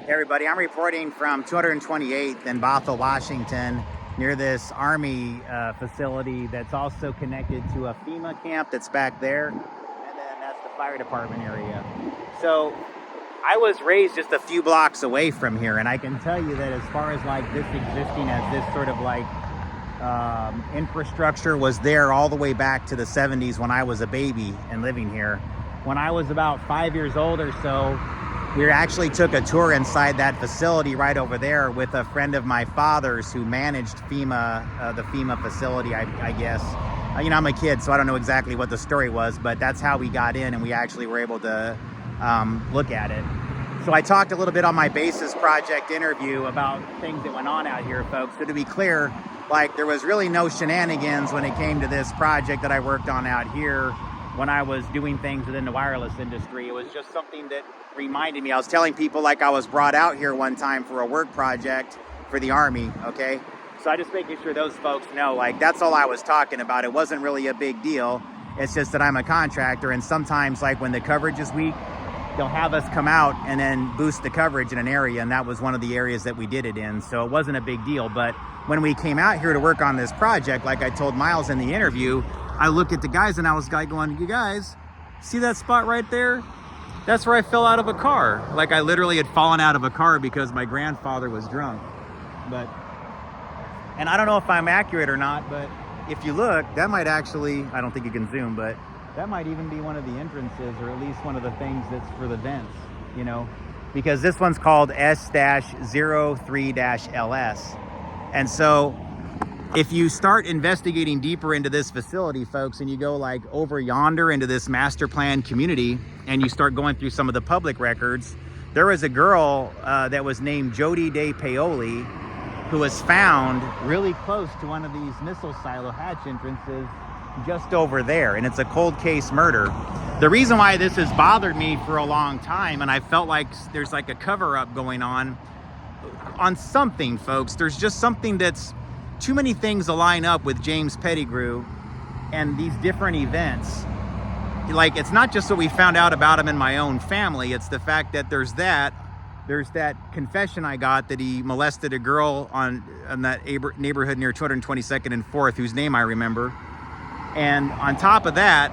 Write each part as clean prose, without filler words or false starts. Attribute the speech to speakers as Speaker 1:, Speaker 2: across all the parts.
Speaker 1: Hey everybody, I'm reporting from 228th in Bothell, Washington, near this Army facility that's also connected to a FEMA camp that's back there, and then that's the fire department area. So I was raised just a few blocks away from here, and I can tell you that as far as like this existing as this sort of like infrastructure was there all the way back to the 70s when I was a baby and living here. When I was about 5 years old or so, we actually took a tour inside that facility right over there with a friend of my father's who managed FEMA, the FEMA facility, I guess. You know, I'm a kid, so I don't know exactly what the story was, but that's how we got in and we actually were able to look at it. So I talked a little bit on my Basis Project interview about things that went on out here, folks. So to be clear, like there was really no shenanigans when it came to this project that I worked on out here when I was doing things within the wireless industry. It was just something that reminded me. I was telling people like I was brought out here one time for a work project for the Army, okay? So I just making sure those folks know, like that's all I was talking about. It wasn't really a big deal. It's just that I'm a contractor, and sometimes like when the coverage is weak, they'll have us come out and then boost the coverage in an area, and that was one of the areas that we did it in. So it wasn't a big deal. But when we came out here to work on this project, like I told Miles in the interview, I looked at the guys and I was going, you guys, see that spot right there? That's where I fell out of a car. Like I literally had fallen out of a car because my grandfather was drunk. And I don't know if I'm accurate or not, but if you look, that might actually, I don't think you can zoom, but that might even be one of the entrances, or at least one of the things that's for the vents, you know, because this one's called S-03-LS. And so if you start investigating deeper into this facility, folks, and you go like over yonder into this master plan community and you start going through some of the public records, there was a girl that was named Jody De Paoli who was found really close to one of these missile silo hatch entrances just over there, and it's a cold case murder. The reason why this has bothered me for a long time, and I felt like there's like a cover-up going on something, folks. There's just something that's too many things align up with James Pettigrew and these different events. Like, it's not just what we found out about him in my own family, it's the fact that there's that confession I got that he molested a girl on that neighborhood near 222nd and 4th, whose name I remember. And on top of that,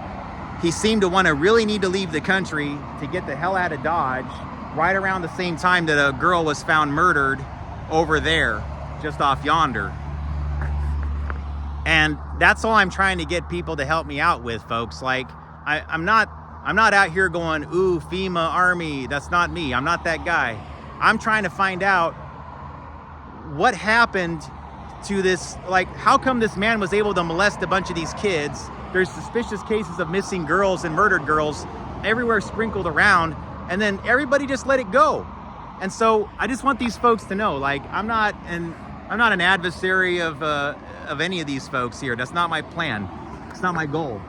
Speaker 1: he seemed to want to really need to leave the country to get the hell out of Dodge right around the same time that a girl was found murdered over there, just off yonder. And that's all I'm trying to get people to help me out with, folks. Like, I'm not out here going, ooh, FEMA, Army. That's not me. I'm not that guy. I'm trying to find out what happened to this. Like, how come this man was able to molest a bunch of these kids? There's suspicious cases of missing girls and murdered girls everywhere sprinkled around, and then everybody just let it go. And so I just want these folks to know, like, I'm not an adversary of any of these folks here. That's not my plan. It's not my goal.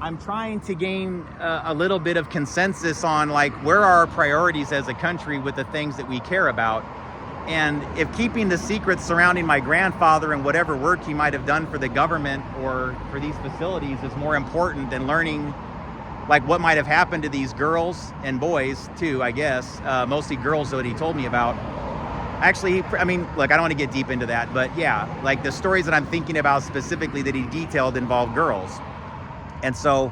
Speaker 1: I'm trying to gain a little bit of consensus on like where are our priorities as a country with the things that we care about. And if keeping the secrets surrounding my grandfather and whatever work he might have done for the government or for these facilities is more important than learning like what might have happened to these girls and boys too, I guess, mostly girls that he told me about. Actually, I mean, look, I don't want to get deep into that, but yeah, like the stories that I'm thinking about specifically that he detailed involve girls. And so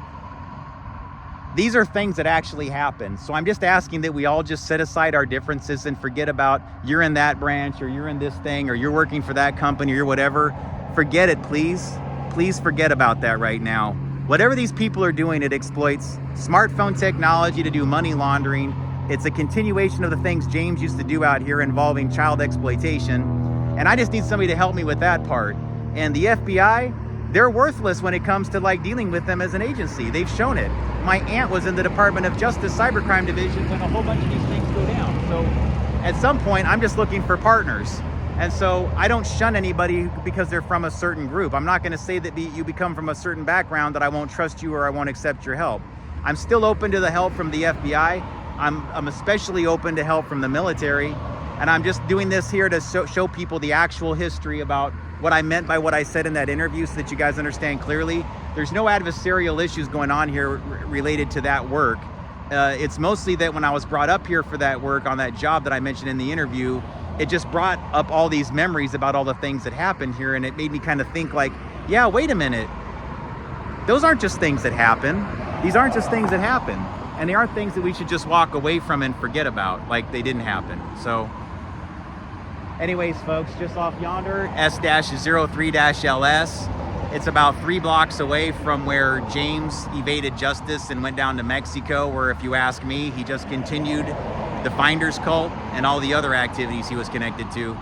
Speaker 1: these are things that actually happen. So I'm just asking that we all just set aside our differences and forget about you're in that branch or you're in this thing or you're working for that company or whatever. Forget it, please. Please forget about that right now. Whatever these people are doing, it exploits smartphone technology to do money laundering. It's a continuation of the things James used to do out here involving child exploitation. And I just need somebody to help me with that part. And the FBI, they're worthless when it comes to like dealing with them as an agency. They've shown it. My aunt was in the Department of Justice Cybercrime Division when a whole bunch of these things go down. So at some point, I'm just looking for partners. And so I don't shun anybody because they're from a certain group. I'm not going to say that you become from a certain background that I won't trust you or I won't accept your help. I'm still open to the help from the FBI. I'm especially open to help from the military. And I'm just doing this here to show people the actual history about what I meant by what I said in that interview so that you guys understand clearly. There's no adversarial issues going on here related to that work. it's mostly that when I was brought up here for that work on that job that I mentioned in the interview, it just brought up all these memories about all the things that happened here, and it made me kind of think like, yeah, wait a minute. Those aren't just things that happen. These aren't just things that happen. And they aren't things that we should just walk away from and forget about, like they didn't happen. So anyways, folks, just off yonder, S-03-LS. It's about 3 blocks away from where James evaded justice and went down to Mexico, where, if you ask me, he just continued the Finders cult and all the other activities he was connected to.